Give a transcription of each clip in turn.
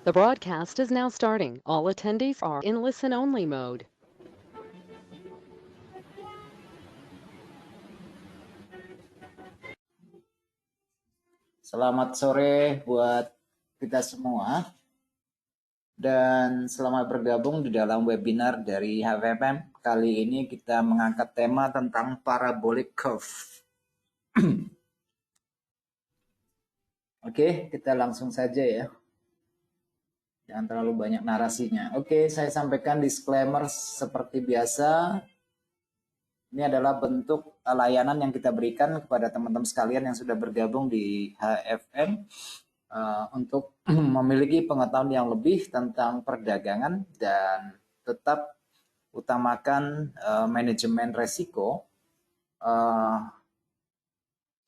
The broadcast is now starting. All attendees are in listen-only mode. Selamat sore buat kita semua dan selamat bergabung di dalam webinar dari HFFM. Kali ini kita mengangkat tema tentang parabolic curve. Oke, kita langsung saja ya. Jangan terlalu banyak narasinya. Oke, saya sampaikan disclaimer seperti biasa. Ini adalah bentuk layanan yang kita berikan kepada teman-teman sekalian yang sudah bergabung di HFM untuk memiliki pengetahuan yang lebih tentang perdagangan dan tetap utamakan manajemen resiko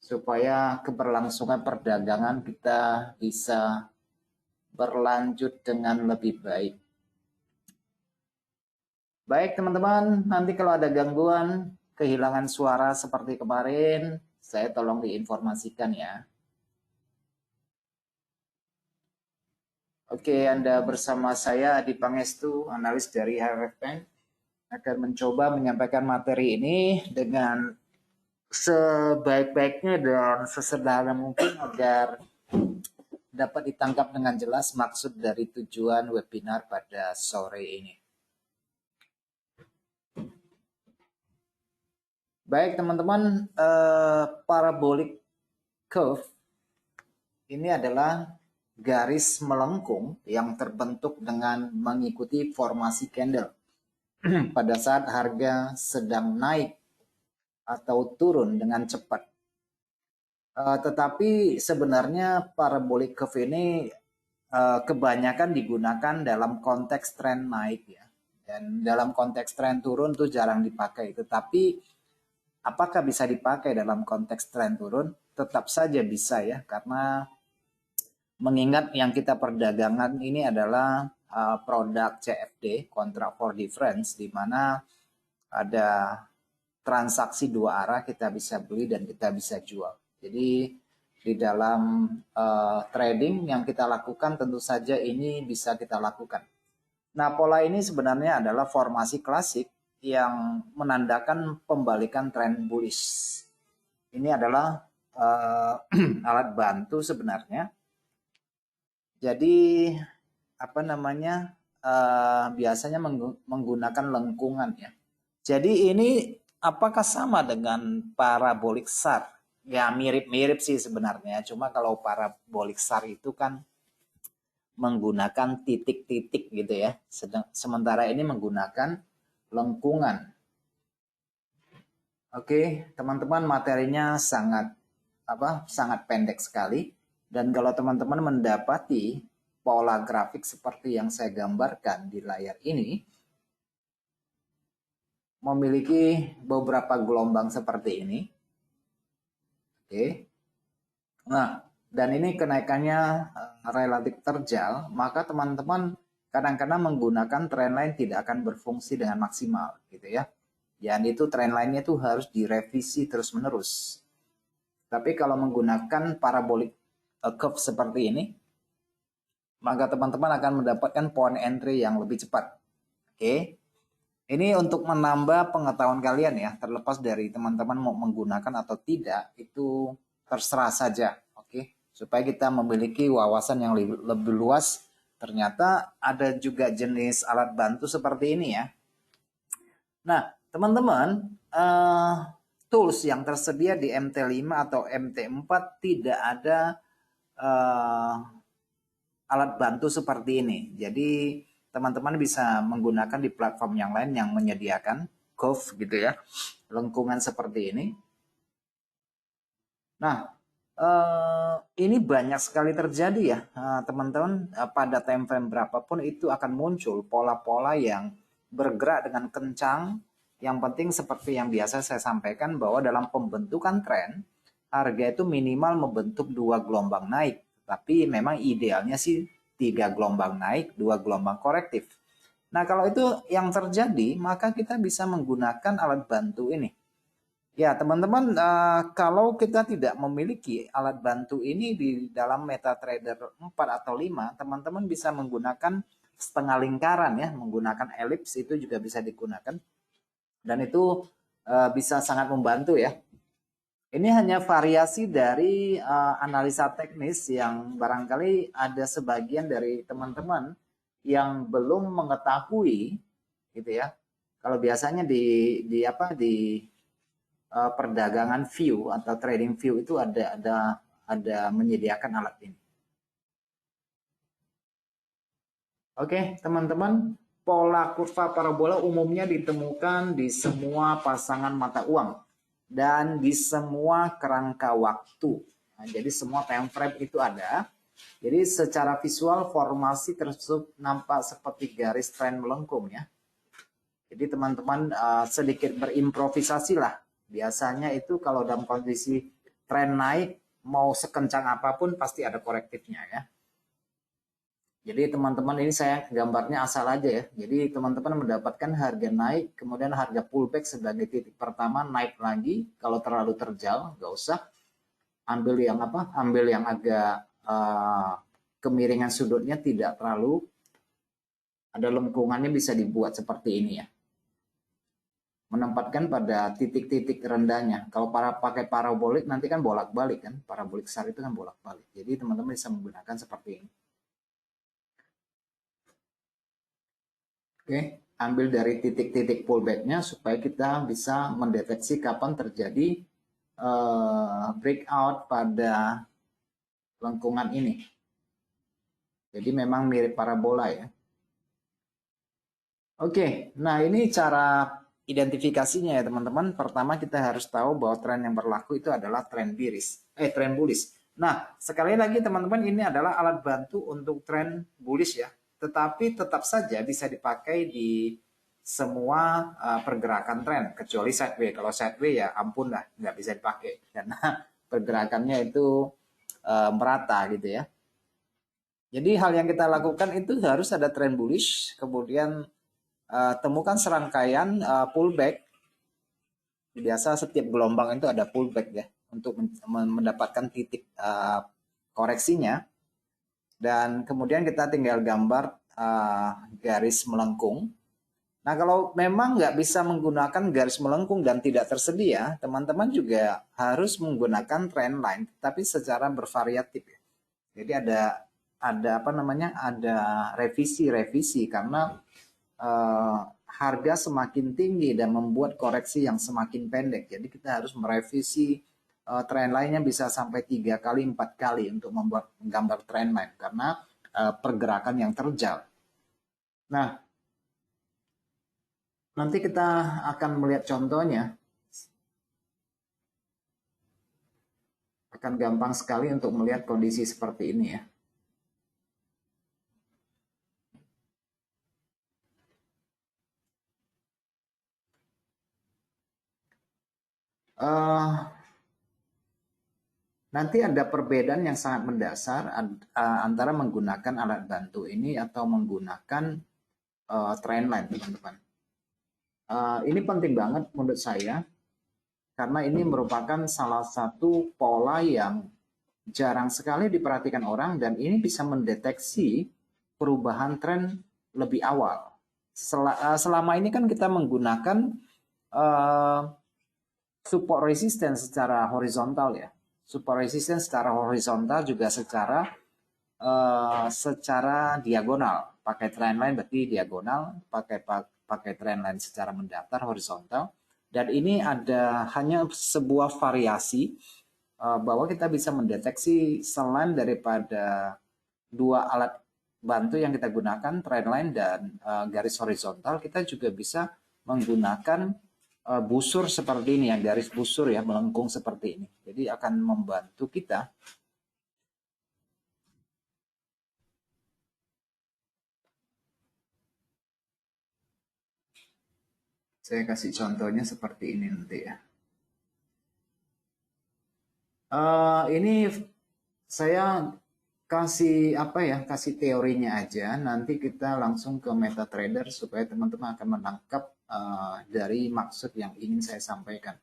supaya keberlangsungan perdagangan kita bisa berlanjut dengan lebih baik. Baik teman-teman, nanti kalau ada gangguan, kehilangan suara seperti kemarin, saya tolong diinformasikan ya. Oke, Anda bersama saya Adi Pangestu, analis dari HFFM, akan mencoba menyampaikan materi ini dengan sebaik-baiknya dan sesederhana mungkin agar dapat ditangkap dengan jelas maksud dari tujuan webinar pada sore ini. Baik teman-teman, parabolic curve ini adalah garis melengkung yang terbentuk dengan mengikuti formasi candle pada saat harga sedang naik atau turun dengan cepat. Tetapi sebenarnya parabolic curve ini kebanyakan digunakan dalam konteks tren naik ya. Dan dalam konteks tren turun tuh jarang dipakai. Tetapi apakah bisa dipakai dalam konteks tren turun? Tetap saja bisa ya, karena mengingat yang kita perdagangan ini adalah produk CFD, Contract for Difference, di mana ada transaksi dua arah, kita bisa beli dan kita bisa jual. Jadi di dalam trading yang kita lakukan tentu saja ini bisa kita lakukan. Nah, pola ini sebenarnya adalah formasi klasik yang menandakan pembalikan tren bullish. Ini adalah alat bantu sebenarnya. Jadi biasanya menggunakan lengkungan ya. Jadi ini apakah sama dengan parabolic SAR? Ya mirip-mirip sih sebenarnya. Cuma kalau parabolic SAR itu kan menggunakan titik-titik gitu ya. Sementara ini menggunakan lengkungan. Oke, teman-teman, materinya sangat pendek sekali. Dan kalau teman-teman mendapati pola grafik seperti yang saya gambarkan di layar ini, memiliki beberapa gelombang seperti ini. Oke. Nah, dan ini kenaikannya relatif terjal, maka teman-teman kadang-kadang menggunakan trendline tidak akan berfungsi dengan maksimal gitu ya. Dan itu trendline-nya itu harus direvisi terus-menerus. Tapi kalau menggunakan parabolic curve seperti ini, maka teman-teman akan mendapatkan point entry yang lebih cepat. Oke. Ini untuk menambah pengetahuan kalian ya, terlepas dari teman-teman mau menggunakan atau tidak, itu terserah saja, oke? Supaya kita memiliki wawasan yang lebih luas. Ternyata ada juga jenis alat bantu seperti ini ya. Nah, teman-teman, tools yang tersedia di MT5 atau MT4 tidak ada alat bantu seperti ini. Jadi teman-teman bisa menggunakan di platform yang lain yang menyediakan curve gitu ya, lengkungan seperti ini. Nah, ini banyak sekali terjadi ya teman-teman, pada time frame berapapun itu akan muncul pola-pola yang bergerak dengan kencang. Yang penting seperti yang biasa saya sampaikan bahwa dalam pembentukan tren, harga itu minimal membentuk 2 gelombang naik. Tapi memang idealnya sih 3 gelombang naik, 2 gelombang korektif. Nah, kalau itu yang terjadi, maka kita bisa menggunakan alat bantu ini. Ya, teman-teman, kalau kita tidak memiliki alat bantu ini di dalam MetaTrader 4 atau 5, teman-teman bisa menggunakan setengah lingkaran ya, menggunakan elips itu juga bisa digunakan. Dan itu bisa sangat membantu ya. Ini hanya variasi dari analisa teknis yang barangkali ada sebagian dari teman-teman yang belum mengetahui gitu ya. Kalau biasanya di perdagangan view atau trading view itu ada menyediakan alat ini. Oke, teman-teman, pola kurva parabola umumnya ditemukan di semua pasangan mata uang dan di semua kerangka waktu. Nah, jadi semua time frame itu ada. Jadi secara visual formasi tersebut nampak seperti garis tren melengkung ya. Jadi teman-teman sedikit berimprovisasi lah. Biasanya itu kalau dalam kondisi tren naik mau sekencang apapun pasti ada korektifnya ya. Jadi teman-teman ini saya gambarnya asal aja ya. Jadi teman-teman mendapatkan harga naik, kemudian harga pullback sebagai titik pertama, naik lagi. Kalau terlalu terjal, nggak usah. Ambil yang agak kemiringan sudutnya tidak terlalu ada lengkungannya, bisa dibuat seperti ini ya. Menempatkan pada titik-titik rendahnya. Kalau pakai parabolik nanti kan bolak-balik kan. Parabolik besar itu kan bolak-balik. Jadi teman-teman bisa menggunakan seperti ini. Oke, ambil dari titik-titik pullback-nya supaya kita bisa mendeteksi kapan terjadi breakout pada lengkungan ini. Jadi memang mirip parabola ya. Oke, nah ini cara identifikasinya ya teman-teman. Pertama kita harus tahu bahwa tren yang berlaku itu adalah tren tren bullish. Nah, sekali lagi teman-teman, ini adalah alat bantu untuk tren bullish ya. Tetapi tetap saja bisa dipakai di semua pergerakan tren, kecuali sideways. Kalau sideways ya ampun lah, nggak bisa dipakai. Karena pergerakannya itu merata gitu ya. Jadi hal yang kita lakukan itu harus ada tren bullish, kemudian temukan serangkaian pullback. Biasa setiap gelombang itu ada pullback ya, untuk mendapatkan titik koreksinya. Dan kemudian kita tinggal gambar garis melengkung. Nah, kalau memang nggak bisa menggunakan garis melengkung dan tidak tersedia, teman-teman juga harus menggunakan trend line, tapi secara bervariatif ya. Jadi ada revisi karena harga semakin tinggi dan membuat koreksi yang semakin pendek. Jadi kita harus merevisi trend line-nya bisa sampai 3 kali, 4 kali untuk membuat gambar trend line karena pergerakan yang terjal. Nah, nanti kita akan melihat contohnya. Akan gampang sekali untuk melihat kondisi seperti ini ya. Nanti ada perbedaan yang sangat mendasar antara menggunakan alat bantu ini atau menggunakan trend line, teman-teman. Ini penting banget menurut saya, karena ini merupakan salah satu pola yang jarang sekali diperhatikan orang, dan ini bisa mendeteksi perubahan tren lebih awal. Selama ini kan kita menggunakan support resistance secara horizontal ya. Support resistance secara horizontal juga secara diagonal. Pakai trend line berarti diagonal, pakai trend line secara mendatar horizontal. Dan ini ada hanya sebuah variasi bahwa kita bisa mendeteksi selain daripada dua alat bantu yang kita gunakan, trend line dan garis horizontal, kita juga bisa menggunakan busur seperti ini, yang garis busur ya, melengkung seperti ini. Jadi akan membantu kita. Saya kasih contohnya seperti ini nanti ya. Ini saya kasih teorinya aja. Nanti kita langsung ke MetaTrader supaya teman-teman akan menangkap dari maksud yang ingin saya sampaikan.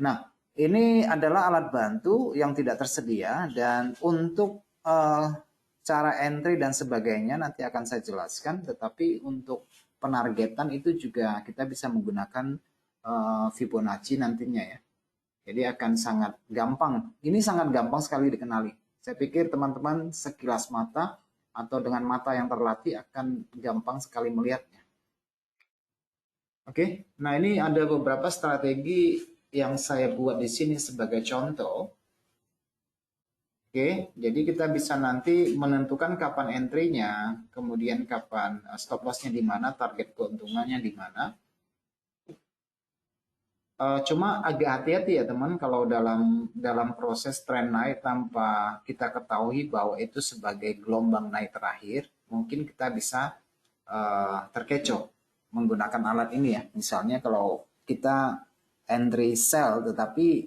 Nah, ini adalah alat bantu yang tidak tersedia dan untuk cara entry dan sebagainya nanti akan saya jelaskan, tetapi untuk penargetan itu juga kita bisa menggunakan Fibonacci nantinya ya. Jadi akan sangat gampang. Ini sangat gampang sekali dikenali. Saya pikir teman-teman sekilas mata atau dengan mata yang terlatih akan gampang sekali melihatnya. Oke, nah ini ada beberapa strategi yang saya buat di sini sebagai contoh. Oke, jadi kita bisa nanti menentukan kapan entry-nya, kemudian kapan stop loss-nya di mana, target keuntungannya di mana. Cuma agak hati-hati ya teman kalau dalam proses tren naik tanpa kita ketahui bahwa itu sebagai gelombang naik terakhir, mungkin kita bisa terkecoh menggunakan alat ini ya. Misalnya kalau kita entry sell tetapi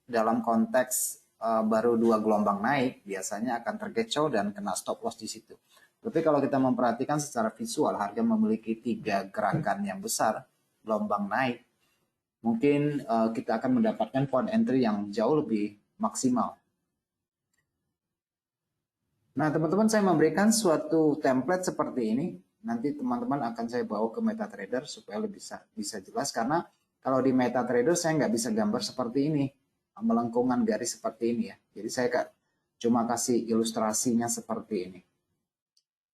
dalam konteks baru 2 gelombang naik, biasanya akan terkecoh dan kena stop loss di situ. Tapi kalau kita memperhatikan secara visual, harga memiliki 3 gerakan yang besar, gelombang naik, mungkin kita akan mendapatkan point entry yang jauh lebih maksimal. Nah, teman-teman, saya memberikan suatu template seperti ini. Nanti teman-teman akan saya bawa ke MetaTrader supaya lebih bisa jelas. Karena kalau di MetaTrader saya nggak bisa gambar seperti ini, melengkungan garis seperti ini ya. Jadi saya cuma kasih ilustrasinya seperti ini.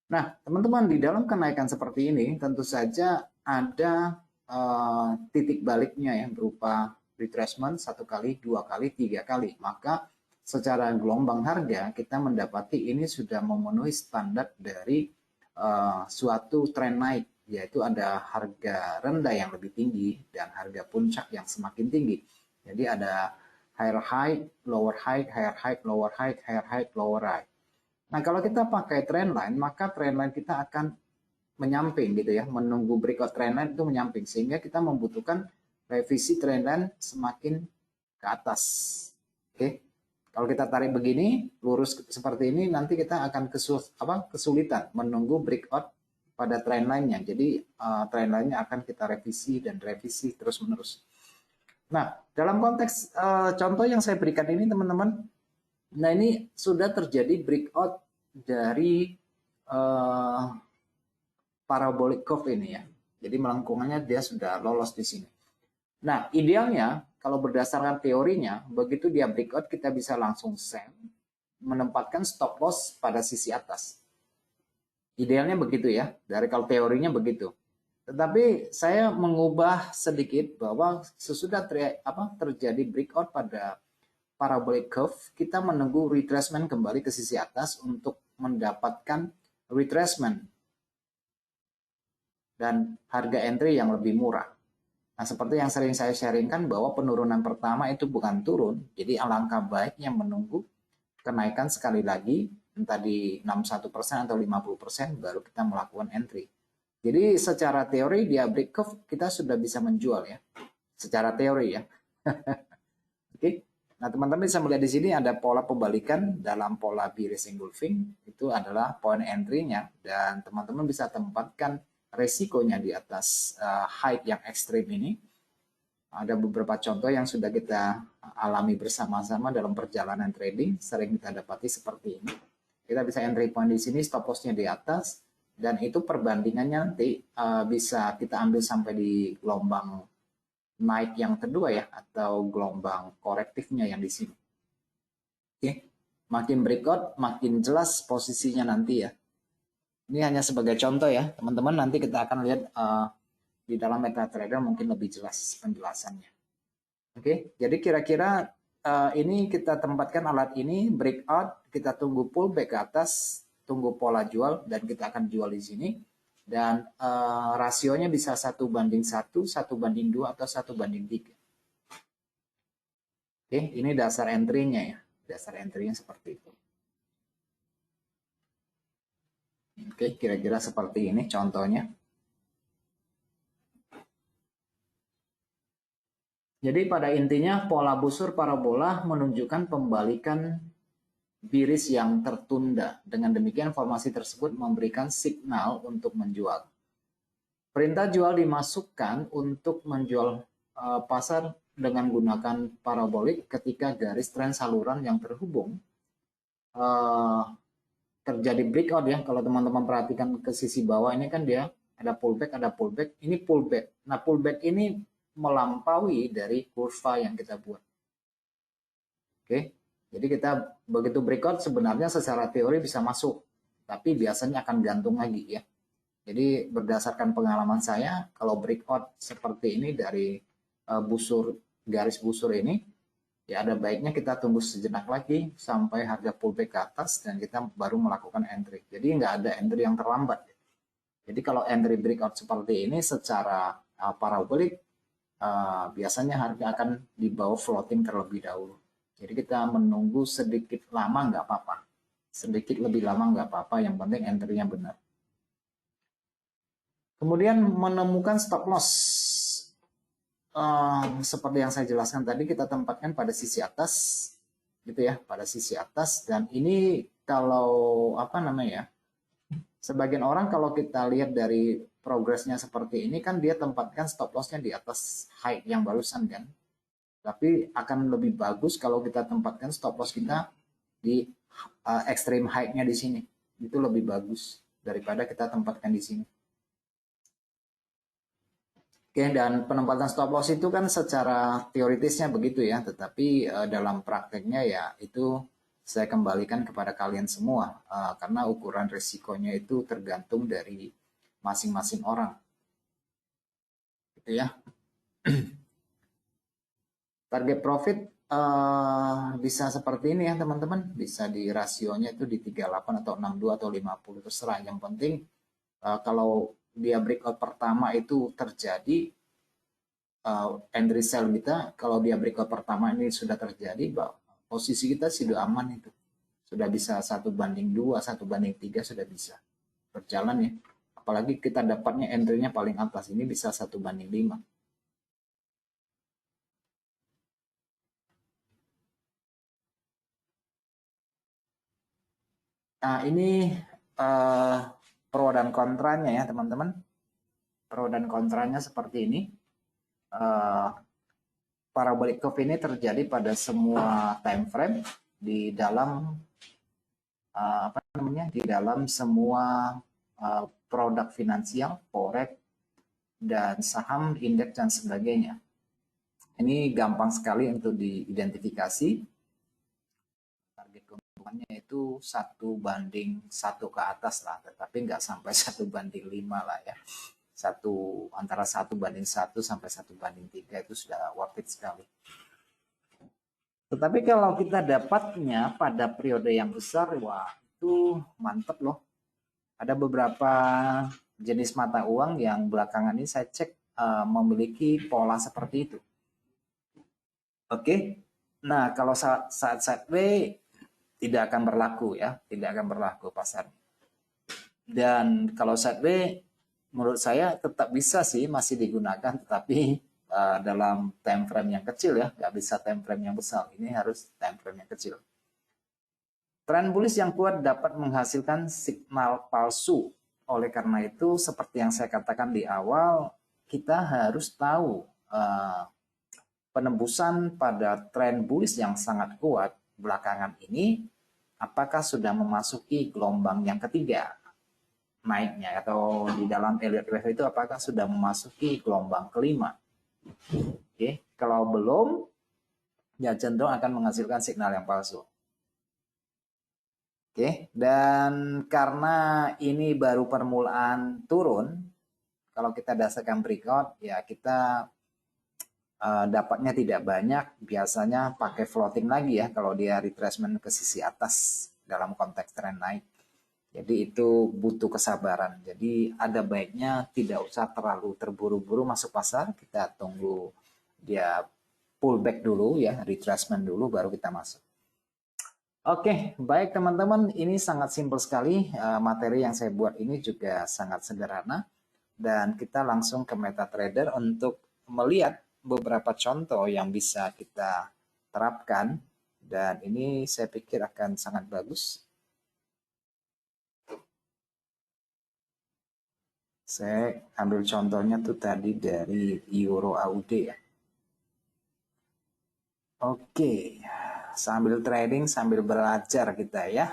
Nah, teman-teman, di dalam kenaikan seperti ini tentu saja ada titik baliknya ya, berupa retracement 1 kali, 2 kali, 3 kali. Maka secara gelombang harga kita mendapati ini sudah memenuhi standar dari suatu tren naik, yaitu ada harga rendah yang lebih tinggi dan harga puncak yang semakin tinggi. Jadi ada higher high, lower high, higher high, lower high, higher high, lower high. Nah, kalau kita pakai trendline, maka trendline kita akan menyamping gitu ya, menunggu breakout trendline itu menyamping, sehingga kita membutuhkan revisi trendline semakin ke atas. Oke, kalau kita tarik begini, lurus seperti ini, nanti kita akan kesulitan menunggu breakout pada trendline-nya. Jadi trendline-nya akan kita revisi dan revisi terus-menerus. Nah, dalam konteks contoh yang saya berikan ini teman-teman, nah ini sudah terjadi breakout dari parabolic curve ini ya. Jadi melengkungannya dia sudah lolos di sini. Nah, idealnya kalau berdasarkan teorinya, begitu dia breakout kita bisa langsung sell, menempatkan stop loss pada sisi atas. Idealnya begitu ya, dari kalau teorinya begitu. Tetapi saya mengubah sedikit bahwa sesudah terjadi breakout pada parabolic curve, kita menunggu retracement kembali ke sisi atas untuk mendapatkan retracement dan harga entry yang lebih murah. Nah, seperti yang sering saya sharingkan bahwa penurunan pertama itu bukan turun, jadi alangkah baiknya menunggu kenaikan sekali lagi, entah di 61% atau 50%, baru kita melakukan entry. Jadi secara teori dia break curve, kita sudah bisa menjual ya. Secara teori ya. Oke. Nah, teman-teman bisa melihat di sini ada pola pembalikan dalam pola bearish engulfing, itu adalah point entry-nya, dan teman-teman bisa tempatkan resikonya di atas high yang ekstrim ini. Ada beberapa contoh yang sudah kita alami bersama-sama dalam perjalanan trading, sering kita dapati seperti ini. Kita bisa entry point di sini, stop loss-nya di atas, dan itu perbandingannya nanti bisa kita ambil sampai di gelombang naik yang kedua ya, atau gelombang korektifnya yang di sini. Oke, makin breakout, makin jelas posisinya nanti ya. Ini hanya sebagai contoh ya, teman-teman. Nanti kita akan lihat di dalam MetaTrader mungkin lebih jelas penjelasannya. Oke, jadi kira-kira ini kita tempatkan alat ini breakout, kita tunggu pullback ke atas, tunggu pola jual, dan kita akan jual di sini. Dan rasionya bisa 1:1, 1:2, atau 1:3. Oke, ini dasar entry-nya ya. Dasar entry-nya seperti itu. Oke, kira-kira seperti ini contohnya. Jadi pada intinya pola busur parabola menunjukkan pembalikan bearish yang tertunda. Dengan demikian formasi tersebut memberikan signal untuk menjual. Perintah jual dimasukkan untuk menjual pasar dengan gunakan parabolik ketika garis tren saluran yang terhubung terjadi breakout ya. Kalau teman-teman perhatikan ke sisi bawah ini kan dia ada pullback, ini pullback. Nah, pullback ini melampaui dari kurva yang kita buat. Oke, jadi kita begitu breakout sebenarnya secara teori bisa masuk, tapi biasanya akan gantung lagi ya. Jadi berdasarkan pengalaman saya, kalau breakout seperti ini dari garis busur ini, ya ada baiknya kita tunggu sejenak lagi sampai harga pullback ke atas dan kita baru melakukan entry. Jadi nggak ada entry yang terlambat. Jadi kalau entry breakout seperti ini secara parabolik biasanya harga akan dibawa floating terlebih dahulu. Jadi kita menunggu sedikit lama nggak apa-apa. Sedikit lebih lama nggak apa-apa, yang penting entry-nya benar. Kemudian menemukan stop loss. Seperti yang saya jelaskan tadi, kita tempatkan pada sisi atas, gitu ya, pada sisi atas. Dan ini kalau apa namanya, sebagian orang kalau kita lihat dari progresnya seperti ini kan dia tempatkan stop lossnya di atas high yang barusan kan. Tapi akan lebih bagus kalau kita tempatkan stop loss kita di extreme high-nya di sini. Itu lebih bagus daripada kita tempatkan di sini. Oke, dan penempatan stop loss itu kan secara teoritisnya begitu ya, tetapi dalam prakteknya ya itu saya kembalikan kepada kalian semua, karena ukuran risikonya itu tergantung dari masing-masing orang. Gitu ya. Target profit bisa seperti ini ya teman-teman, bisa di rasionya itu di 38 atau 62 atau 50 terserah. Yang penting kalau dia breakout pertama itu terjadi entry sell kita, kalau dia breakout pertama ini sudah terjadi, posisi kita sudah aman itu. Sudah bisa 1:2, 1:3 sudah bisa berjalan ya. Apalagi kita dapatnya entry-nya paling atas, ini bisa 1:5. Nah, ini pro dan kontranya ya teman-teman. Pro dan kontranya seperti ini. Parabolic curve ini terjadi pada semua time frame di dalam apa namanya? Di dalam semua produk finansial, forex dan saham, indeks dan sebagainya. Ini gampang sekali untuk diidentifikasi. Target keuntungannya itu 1:1 ke atas lah, tetapi nggak sampai 1:5 lah ya. Antara 1:1 sampai 1:3 itu sudah worth it sekali. Tetapi kalau kita dapatnya pada periode yang besar, wah itu mantep loh. Ada beberapa jenis mata uang yang belakangan ini saya cek memiliki pola seperti itu. Oke, nah kalau saat sideways tidak akan berlaku ya, tidak akan berlaku pasar. Dan kalau sideways menurut saya tetap bisa sih masih digunakan, tetapi dalam time frame yang kecil ya, nggak bisa time frame yang besar. Ini harus time frame yang kecil. Tren bullish yang kuat dapat menghasilkan signal palsu. Oleh karena itu, seperti yang saya katakan di awal, kita harus tahu penembusan pada tren bullish yang sangat kuat belakangan ini, apakah sudah memasuki gelombang yang ketiga naiknya, atau di dalam Elliott wave itu apakah sudah memasuki gelombang kelima. Oke, kalau belum, ya cenderung akan menghasilkan signal yang palsu. Oke, dan karena ini baru permulaan turun, kalau kita dasarkan breakout, ya kita dapatnya tidak banyak, biasanya pakai floating lagi ya kalau dia retracement ke sisi atas dalam konteks tren naik. Jadi itu butuh kesabaran. Jadi ada baiknya tidak usah terlalu terburu-buru masuk pasar, kita tunggu dia pullback dulu ya, retracement dulu baru kita masuk. Oke, baik teman-teman, ini sangat simpel sekali. Materi yang saya buat ini juga sangat sederhana. Dan kita langsung ke MetaTrader untuk melihat beberapa contoh yang bisa kita terapkan. Dan ini saya pikir akan sangat bagus. Saya ambil contohnya tuh tadi dari Euro AUD ya. Oke, sambil trading sambil belajar kita ya.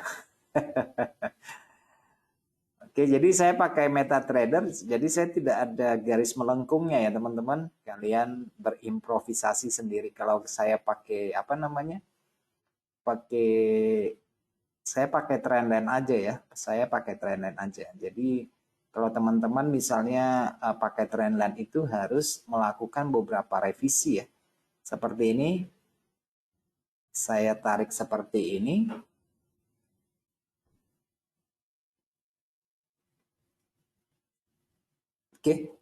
Oke, jadi saya pakai MetaTrader, jadi saya tidak ada garis melengkungnya ya teman-teman. Kalian berimprovisasi sendiri. Kalau saya pakai apa namanya? Pakai saya pakai trendline aja ya. Saya pakai trendline aja. Jadi kalau teman-teman misalnya pakai trendline itu harus melakukan beberapa revisi ya. Seperti ini, saya tarik seperti ini. Oke.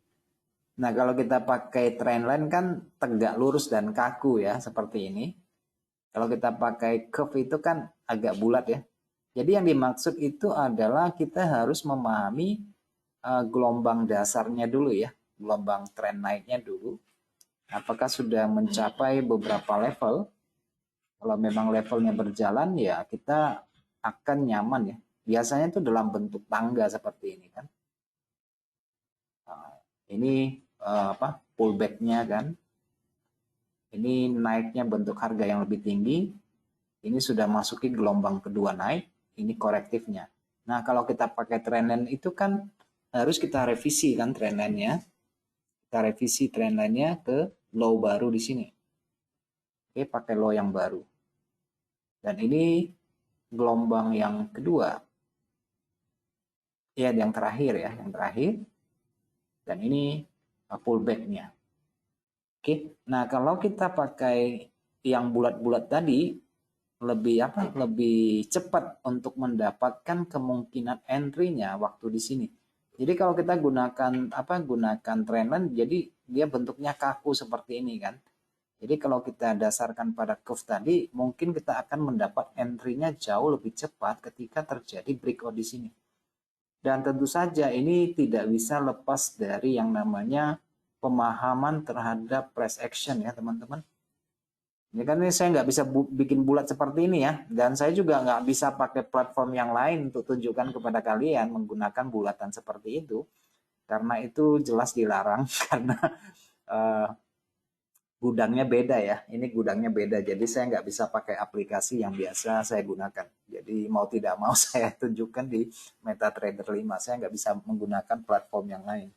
Nah, kalau kita pakai trendline kan tegak lurus dan kaku ya, seperti ini. Kalau kita pakai curve itu kan agak bulat ya. Jadi yang dimaksud itu adalah kita harus memahami gelombang dasarnya dulu ya, gelombang trend naiknya dulu. Apakah sudah mencapai beberapa level? Kalau memang levelnya berjalan ya kita akan nyaman ya. Biasanya itu dalam bentuk tangga seperti ini kan. Nah, ini apa pullbacknya kan. Ini naiknya bentuk harga yang lebih tinggi. Ini sudah masuki gelombang kedua naik. Ini korektifnya. Nah kalau kita pakai trendline itu kan harus kita revisi kan trendline-nya. Kita revisi trendline-nya ke low baru di sini. Oke, pakai low yang baru. Dan ini gelombang yang kedua. Ya, yang terakhir ya, yang terakhir. Dan ini pullback-nya. Oke, nah kalau kita pakai yang bulat-bulat tadi, lebih cepat untuk mendapatkan kemungkinan entry-nya waktu di sini. Jadi kalau kita gunakan trendline, jadi dia bentuknya kaku seperti ini kan. Jadi kalau kita dasarkan pada curve tadi, mungkin kita akan mendapat entry-nya jauh lebih cepat ketika terjadi breakout di sini. Dan tentu saja ini tidak bisa lepas dari yang namanya pemahaman terhadap price action ya teman-teman. Ini kan saya nggak bisa bikin bulat seperti ini ya. Dan saya juga nggak bisa pakai platform yang lain untuk tunjukkan kepada kalian menggunakan bulatan seperti itu. Karena itu jelas dilarang karena uh, gudangnya beda ya. Ini gudangnya beda. Jadi saya nggak bisa pakai aplikasi yang biasa saya gunakan. Jadi mau tidak mau saya tunjukkan di MetaTrader 5. Saya nggak bisa menggunakan platform yang lain.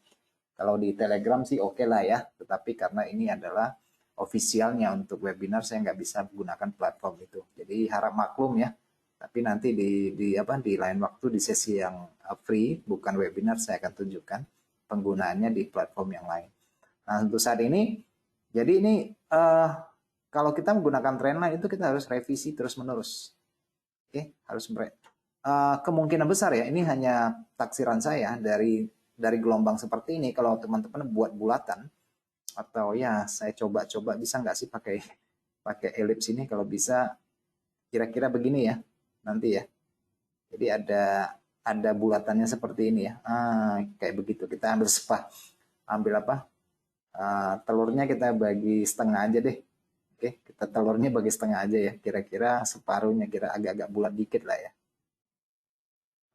Kalau di Telegram sih oke lah ya. Tetapi karena ini adalah ofisialnya untuk webinar, saya nggak bisa menggunakan platform itu. Jadi harap maklum ya. Tapi nanti di lain waktu di sesi yang free bukan webinar saya akan tunjukkan penggunaannya di platform yang lain. Nah untuk saat ini, jadi ini kalau kita menggunakan trendline itu kita harus revisi terus menerus. Oke, harus kemungkinan besar ya. Ini hanya taksiran saya dari gelombang seperti ini. Kalau teman-teman buat bulatan atau ya saya coba-coba bisa nggak sih pakai elips ini, kalau bisa kira-kira begini ya nanti ya. Jadi ada bulatannya seperti ini ya. Kayak begitu. Kita ambil apa? Telurnya kita bagi setengah aja deh. Oke, kita telurnya bagi setengah aja ya. Kira-kira separuhnya, kira agak-agak bulat dikit lah ya.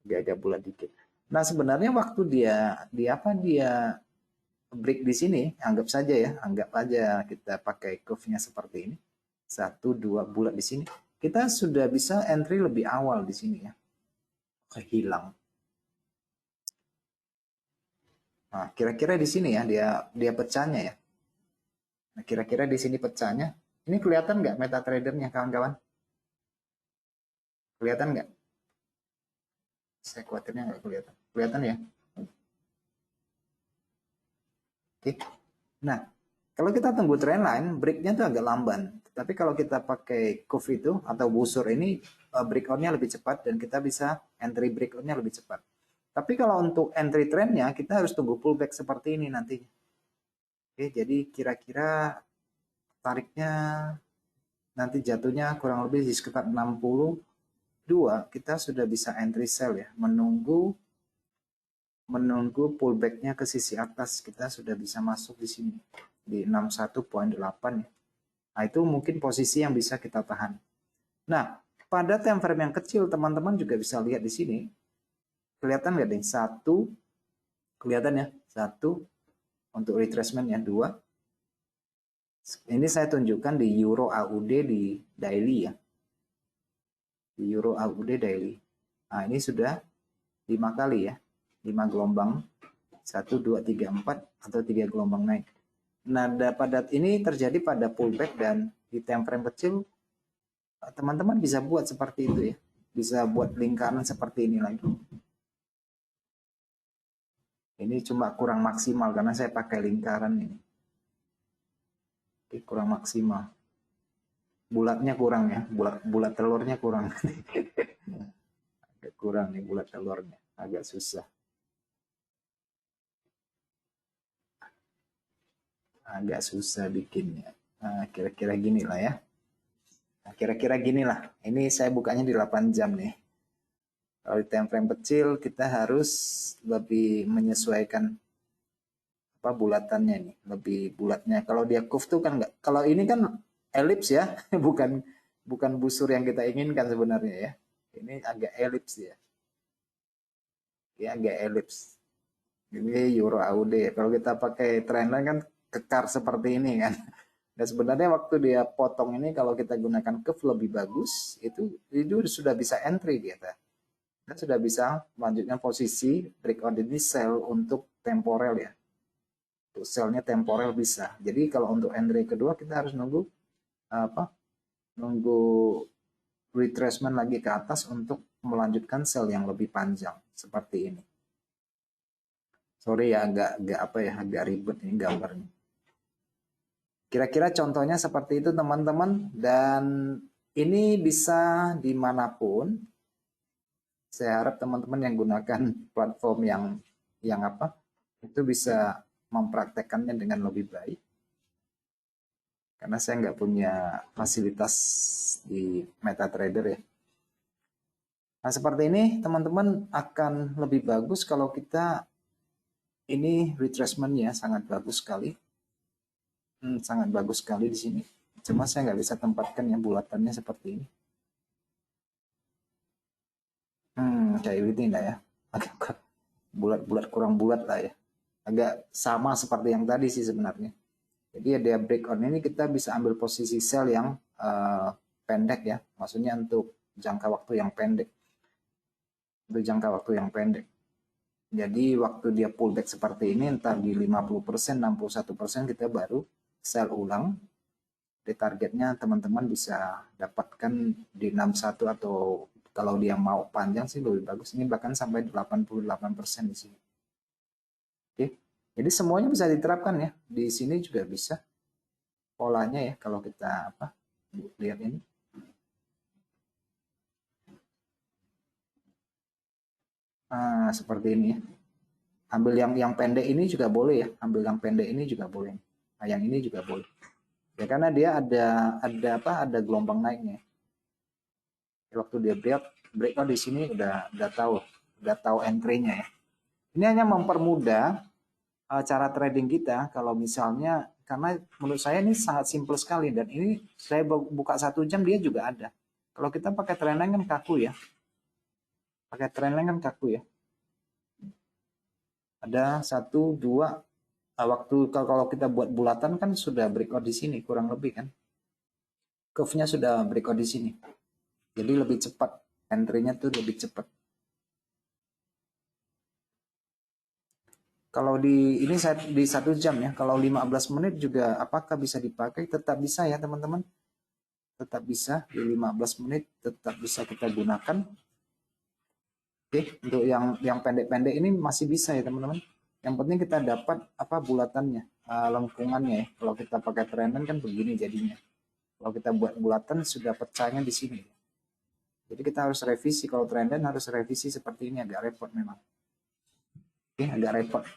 Agak-agak bulat dikit. Nah, sebenarnya waktu dia break di sini, anggap saja ya, anggap aja kita pakai curve-nya seperti ini. 1 2 bulat di sini. Kita sudah bisa entry lebih awal di sini ya. Hilang. Nah, kira-kira di sini ya dia pecahnya ya. Nah, kira-kira di sini pecahnya. Ini kelihatan nggak MetaTrader-nya kawan-kawan? Kelihatan nggak? Saya khawatirnya nggak kelihatan. Kelihatan ya? Oke. Nah, kalau kita tunggu trendline, breaknya tuh agak lamban. Tapi kalau kita pakai curve itu atau busur ini, breakout-nya lebih cepat dan kita bisa entry breakout-nya lebih cepat. Tapi kalau untuk entry trendnya, kita harus tunggu pullback seperti ini nantinya. Oke, jadi kira-kira tariknya nanti jatuhnya kurang lebih di sekitar 62, kita sudah bisa entry sell ya, menunggu pullbacknya ke sisi atas. Kita sudah bisa masuk di sini di 61.8 ya. Nah, itu mungkin posisi yang bisa kita tahan. Nah, pada time frame yang kecil teman-teman juga bisa lihat di sini. Kelihatan nggak nih? Satu, kelihatan ya? Satu untuk retracement ya, dua. Ini saya tunjukkan di Euro AUD di daily ya. Di Euro AUD daily. Nah, ini sudah 5 kali ya. 5 gelombang. 1, 2, 3, 4 atau 3 gelombang naik. Nah, pada ini terjadi pada pullback dan di time frame kecil teman-teman bisa buat seperti itu ya. Bisa buat lingkaran seperti ini lagi. Ini cuma kurang maksimal karena saya pakai lingkaran ini. Oke, kurang maksimal. Bulatnya kurang ya, bulat telurnya kurang. Agak kurang nih bulat telurnya, agak susah. Agak susah bikinnya. Nah, kira-kira gini lah ya. Nah, kira-kira gini lah. Ini saya bukanya di 8 jam nih. Kalau di time frame kecil kita harus lebih menyesuaikan apa bulatannya nih, lebih bulatnya. Kalau dia curve tuh kan enggak. Kalau ini kan elips ya, bukan busur yang kita inginkan sebenarnya ya. Ini agak elips ya. Ini agak elips. Ini Euro AUD. Kalau kita pakai trendline kan kekar seperti ini kan. Dan sebenarnya waktu dia potong ini kalau kita gunakan curve lebih bagus, itu sudah bisa entry kita. Kita sudah bisa melanjutkan posisi breakout ini sell untuk temporal ya. Untuk sellnya temporal bisa. Jadi kalau untuk entry kedua kita harus nunggu apa? Nunggu retracement lagi ke atas untuk melanjutkan sell yang lebih panjang seperti ini. Sorry ya agak ribet ini gambarnya. Kira-kira contohnya seperti itu teman-teman, dan ini bisa dimanapun. Saya harap teman-teman yang gunakan platform yang apa itu bisa mempraktekannya dengan lebih baik. Karena saya nggak punya fasilitas di MetaTrader ya. Nah seperti ini teman-teman akan lebih bagus kalau kita ini retracementnya sangat bagus sekali. Sangat bagus sekali di sini. Cuma saya nggak bisa tempatkan yang bulatannya seperti ini. Kayak gini lah ya. Agak bulat-bulat kurang bulat lah ya. Agak sama seperti yang tadi sih sebenarnya. Jadi ada breakout ini kita bisa ambil posisi sell yang pendek ya. Maksudnya untuk jangka waktu yang pendek. Untuk jangka waktu yang pendek. Jadi waktu dia pullback seperti ini entar di 50%, 61% kita baru sell ulang. Di targetnya teman-teman bisa dapatkan di 61 atau kalau dia mau panjang sih lebih bagus. Ini bahkan sampai 88% di sini. Oke. Jadi semuanya bisa diterapkan ya. Di sini juga bisa polanya ya kalau kita lihat ini. Nah, seperti ini ya. Ambil yang pendek ini juga boleh ya. Ambil yang pendek ini juga boleh. Nah, yang ini juga boleh. Ya karena dia ada gelombang naiknya. Waktu dia breakout di sini udah tahu entry-nya ya. Ini hanya mempermudah cara trading kita kalau misalnya, karena menurut saya ini sangat simpel sekali, dan ini saya buka 1 jam dia juga ada. Kalau kita pakai trendline kan kaku ya. Pakai trendline kan kaku ya. Ada 1, 2 waktu kalau kita buat bulatan kan sudah breakout di sini kurang lebih kan. Curve-nya sudah breakout di sini. Jadi lebih cepat. Entry-nya tuh lebih cepat. Kalau di ini di 1 jam ya, kalau 15 menit juga apakah bisa dipakai? Tetap bisa ya teman-teman. Tetap bisa di 15 menit tetap bisa kita gunakan. Oke, untuk yang pendek-pendek ini masih bisa ya teman-teman. Yang penting kita dapat bulatannya, lengkungannya ya. Kalau kita pakai trendline kan begini jadinya. Kalau kita buat bulatan sudah pecahnya di sini. Jadi kita harus revisi, kalau trendline harus revisi seperti ini, agak repot memang. Oke, agak repot.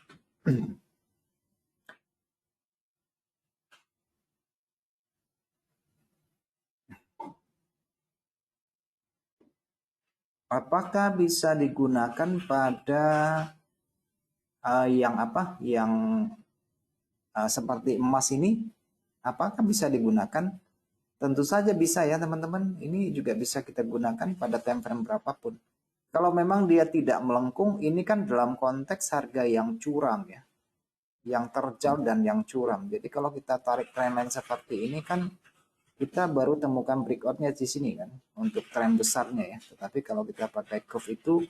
Apakah bisa digunakan pada yang seperti emas ini? Apakah bisa digunakan? Tentu saja bisa ya teman-teman. Ini juga bisa kita gunakan pada time frame berapapun. Kalau memang dia tidak melengkung, ini kan dalam konteks harga yang curang ya. yang terjal dan yang curam. Jadi kalau kita tarik trendline seperti ini kan kita baru temukan breakoutnya di sini kan untuk tren besarnya ya. Tetapi kalau kita pakai curve itu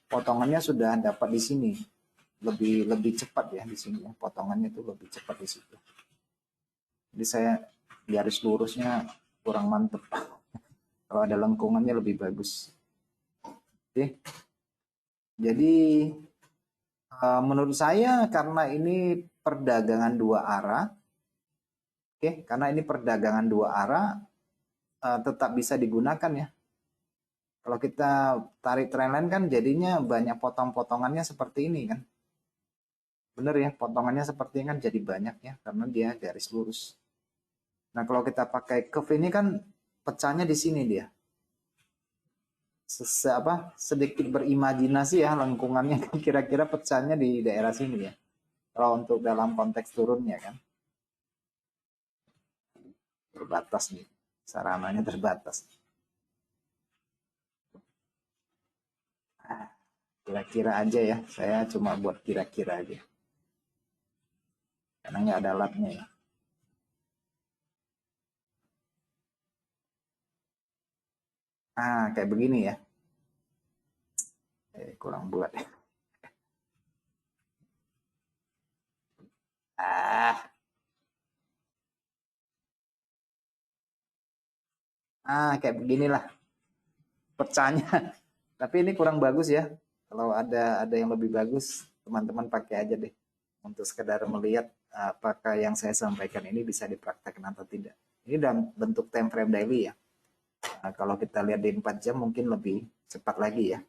potongannya sudah dapat di sini, lebih cepat ya di sini ya, potongannya itu lebih cepat di situ. Jadi saya garis lurusnya kurang mantep. Kalau ada lengkungannya lebih bagus. Oke. Jadi menurut saya karena ini perdagangan dua arah, oke, karena ini perdagangan dua arah tetap bisa digunakan ya. Kalau kita tarik trendline kan jadinya banyak potong-potongannya seperti ini kan. Bener ya, potongannya seperti ini kan jadi banyak ya karena dia garis lurus. Nah, kalau kita pakai curve ini kan pecahnya di sini dia. Sedikit berimajinasi ya lengkungannya kan kira-kira pecahnya di daerah sini ya. Kalau untuk dalam konteks turunnya kan. Terbatas nih. Sarananya terbatas. Kira-kira aja ya. Saya cuma buat kira-kira aja. Karena nggak ada alatnya ya. Kayak begini ya. Kurang buat ya. Kayak beginilah pecahnya. Tapi ini kurang bagus ya. Kalau ada yang lebih bagus, teman-teman pakai aja deh. Untuk sekedar melihat apakah yang saya sampaikan ini bisa dipraktekkan atau tidak. Ini dalam bentuk time frame daily ya. Kalau kita lihat di 4 jam mungkin lebih cepat lagi ya.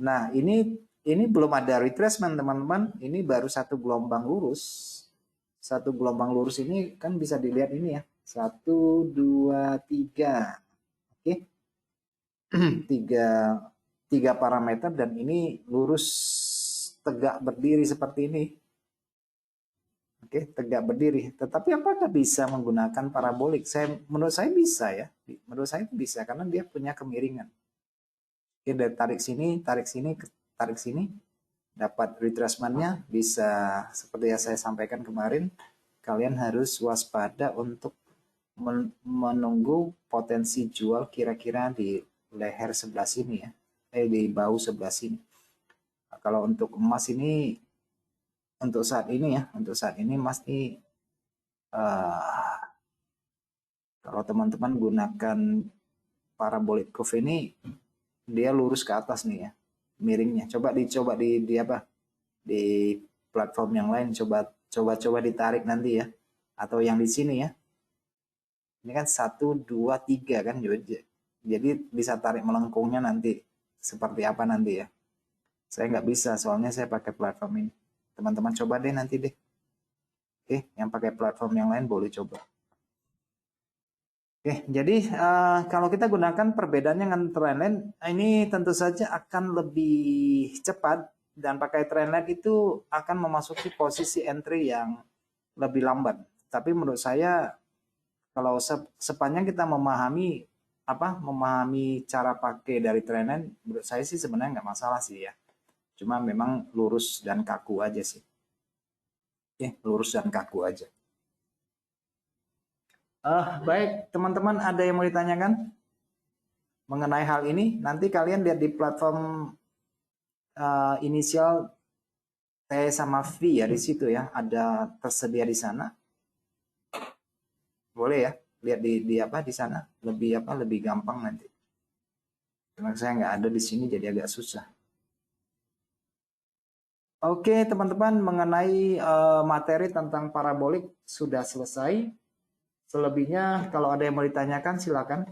Nah, ini belum ada retracement teman-teman. Ini baru satu gelombang lurus. Satu gelombang lurus ini kan bisa dilihat ini ya. 1, 2, 3. Oke. tiga parameter dan ini lurus tegak berdiri seperti ini. Oke, tegak berdiri. Tetapi apakah bisa menggunakan parabolik? Menurut saya bisa ya. Menurut saya bisa karena dia punya kemiringan. Oke, dari tarik sini, tarik sini, dapat retracementnya bisa seperti yang saya sampaikan kemarin. Kalian harus waspada untuk menunggu potensi jual kira-kira di leher sebelah sini ya. Di bahu sebelah sini. Nah, kalau untuk emas ini untuk saat ini emas ini kalau teman-teman gunakan parabolic curve ini dia lurus ke atas nih ya miringnya. Coba di apa di platform yang lain coba ditarik nanti ya atau yang di sini ya. Ini kan 1, 2, 3 kan jadi bisa tarik melengkungnya nanti seperti apa nanti ya. Saya nggak bisa soalnya saya pakai platform ini. Teman-teman coba deh nanti deh. Oke, yang pakai platform yang lain boleh coba. Oke, jadi kalau kita gunakan perbedaannya dengan trendline, ini tentu saja akan lebih cepat dan pakai trendline itu akan memasuki posisi entry yang lebih lambat. Tapi menurut saya kalau sepanjang kita memahami cara pakai dari trendline, menurut saya sih sebenarnya nggak masalah sih ya. Cuma memang lurus dan kaku aja sih. Lurus dan kaku aja. Baik, teman-teman ada yang mau ditanyakan mengenai hal ini? Nanti kalian lihat di platform inisial T sama V ya di situ ya, ada tersedia di sana. Boleh ya, lihat di sana, lebih gampang nanti. Karena saya nggak ada di sini jadi agak susah. Oke, teman-teman, mengenai materi tentang parabolik sudah selesai. Selebihnya kalau ada yang mau ditanyakan silakan.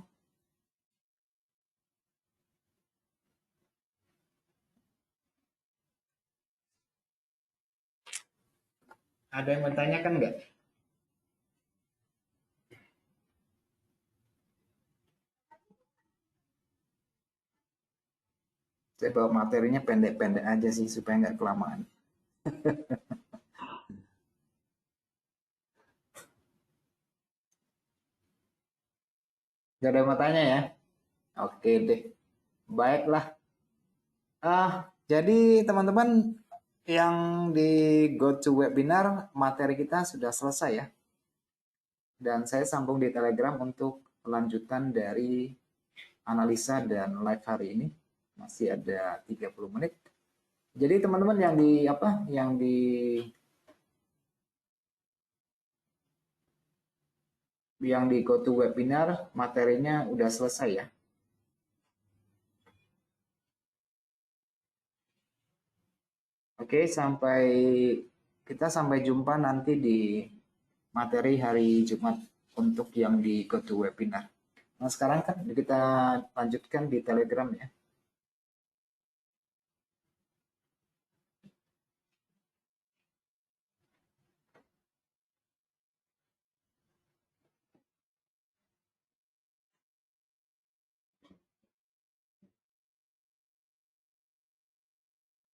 Ada yang mau ditanyakan nggak? Saya bawa materinya pendek-pendek aja sih supaya nggak kelamaan. Gak ada yang mau tanya ya? Oke deh. Baiklah. Jadi teman-teman yang di GoToWebinar materi kita sudah selesai ya. Dan saya sambung di Telegram untuk lanjutan dari analisa dan live hari ini. Masih ada 30 menit. Jadi teman-teman yang di GoToWebinar materinya udah selesai ya. Oke, kita sampai jumpa nanti di materi hari Jumat untuk yang di GoToWebinar. Nah, sekarang kan kita lanjutkan di Telegram ya.